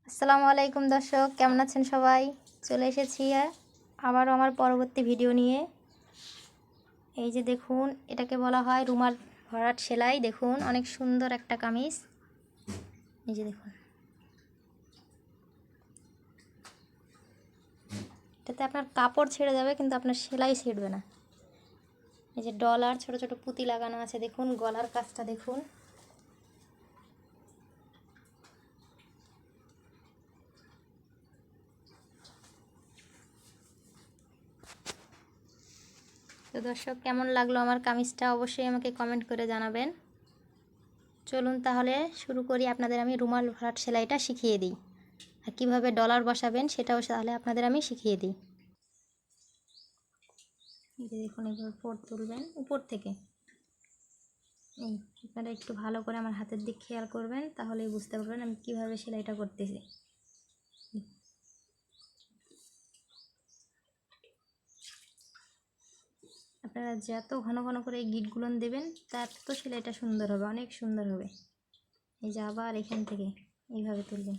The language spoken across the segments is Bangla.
আসসালামু আলাইকুম দর্শক, কেমন আছেন সবাই? চলে এসেছি আবারও আমার পরবর্তী ভিডিও নিয়ে। এই যে দেখুন, এটাকে বলা হয় রুমাল ভরাট সেলাই। দেখুন অনেক সুন্দর একটা কামিজ। এই যে দেখুন, এটাতে আপনার কাপড় ছেড়ে যাবে কিন্তু আপনার সেলাই ছিঁড়বে না। এই যে ডলার ছোট ছোট পুঁতি লাগানো আছে, দেখুন গলার কাজটা দেখুন। তো দর্শক, কেমন লাগলো আমার কামিজটা অবশ্যই আমাকে কমেন্ট করে জানাবেন। চলুন তাহলে শুরু করি। আপনাদের আমি রুমাল ভরাট সেলাইটা শিখিয়ে দিই, আর কীভাবে ডলার বসাবেন সেটাও তাহলে আপনাদের আমি শিখিয়ে দিই। এই যে দেখুন, এইভাবে ফোল্ড তুলবেন উপর থেকে। এই আপনারা একটু ভালো করে আমার হাতের দিক খেয়াল করবেন, তাহলেই বুঝতে পারবেন আমি কীভাবে সেলাইটা করতেছি। আপনারা যত ঘন ঘন করে এই গিটগুলো দেবেন তত সেলাইটা সুন্দর হবে, অনেক সুন্দর হবে। এই যে আবার এখান থেকে এইভাবে তুলবেন।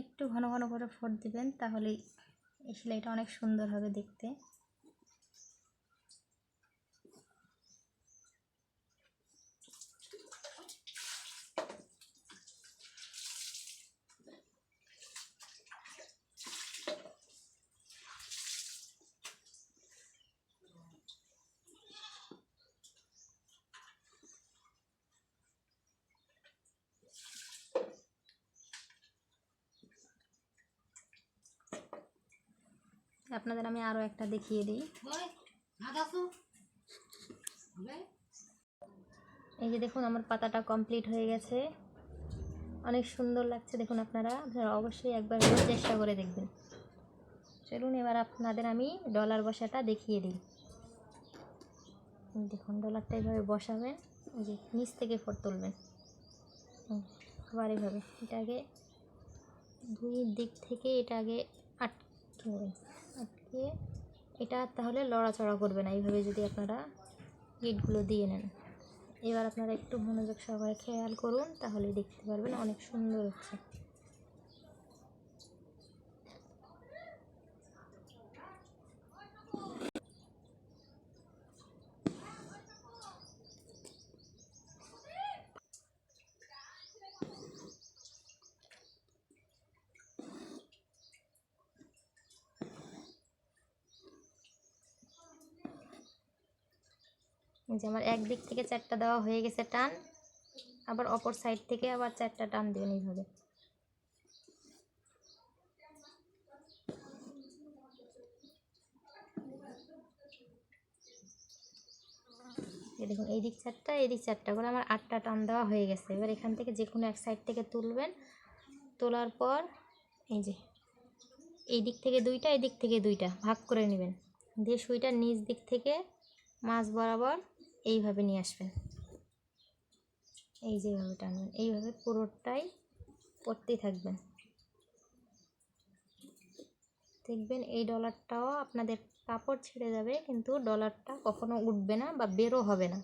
একটু ঘন ঘন করে ফোঁট দিবেন, তাহলেই এই সেলাইটা অনেক সুন্দর হবে দেখতে। আপনাদের আমি আরও একটা দেখিয়ে দিই। এই যে দেখুন, আমার পাতাটা কমপ্লিট হয়ে গেছে, অনেক সুন্দর লাগছে। দেখুন আপনারা অবশ্যই একবার চেষ্টা করে দেখবেন। চলুন এবার আপনাদের আমি ডলার বসাটা দেখিয়ে দিই। দেখুন, ডলারটা এইভাবে বসাবেন, এই যে নিচ থেকে ফোঁট তুলবেন। আবার এইভাবে এটা আগে দুই দিক থেকে এটা আগে আটকে এটা তাহলে লড়াচড়া করবে না, এইভাবে যদি আপনারা গিটগুলো দিয়ে নেন। এবার আপনারা একটু মনোযোগ সহকারে খেয়াল করুন, তাহলে দেখতে পারবেন অনেক সুন্দর হচ্ছে। যে আমার এক দিক থেকে 4টা দেওয়া হয়ে গেছে টান, আবার অপর সাইড থেকে আবার 4টা টান দেবেন এইভাবে। দেখুন, এই দিক 4টা এই দিক 4টা করে আমার 8টা টান দেওয়া হয়ে গেছে। এবার এখান থেকে যে কোনো এক সাইড থেকে তুলবেন, তোলার পর এই যে এই দিক থেকে 2টা এই দিক থেকে 2টা ভাগ করে নেবেন, দিয়ে সুইটা নিচ দিক থেকে মাঝ বরাবর এইভাবে নিয়ে আসবেন। এই যেভাবে টানবেন, এইভাবে পুরোটাই করতেই থাকবেন। দেখবেন এই ডলারটাও আপনাদের কাপড় ছেড়ে যাবে, কিন্তু ডলারটা কখনো উঠবে না বা বেরো হবে না।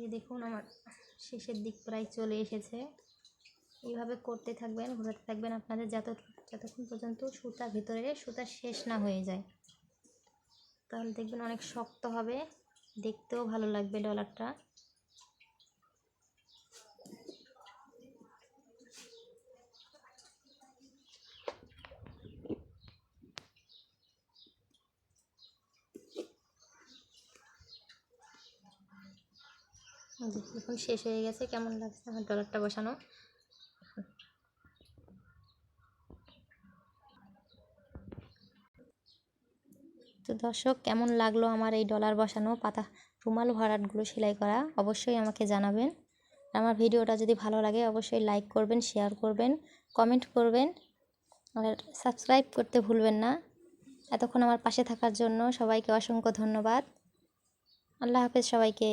এই দেখুন, আমার শেষের দিক প্রায় চলে এসেছে। এইভাবে করতে থাকবেন, ঘোরাতে থাকবেন আপনাদের যতক্ষণ পর্যন্ত সুতা ভিতরে সুতা শেষ না হয়ে যায়। তাহলে দেখবেন অনেক শক্ত হবে, দেখতেও ভালো লাগবে ডলারটা। এখন শেষ হয়ে গেছে। কেমন লাগছে আমার ডলারটা বসানো? তো দর্শক, কেমন লাগলো আমার এই ডলার বসানো পাতা রুমাল ভরাটগুলো সেলাই করা, অবশ্যই আমাকে জানাবেন। আমার ভিডিওটা যদি ভালো লাগে অবশ্যই লাইক করবেন, শেয়ার করবেন, কমেন্ট করবেন, আর সাবস্ক্রাইব করতে ভুলবেন না। এতক্ষণ আমার পাশে থাকার জন্য সবাইকে অসংখ্য ধন্যবাদ। আল্লাহ হাফেজ সবাইকে।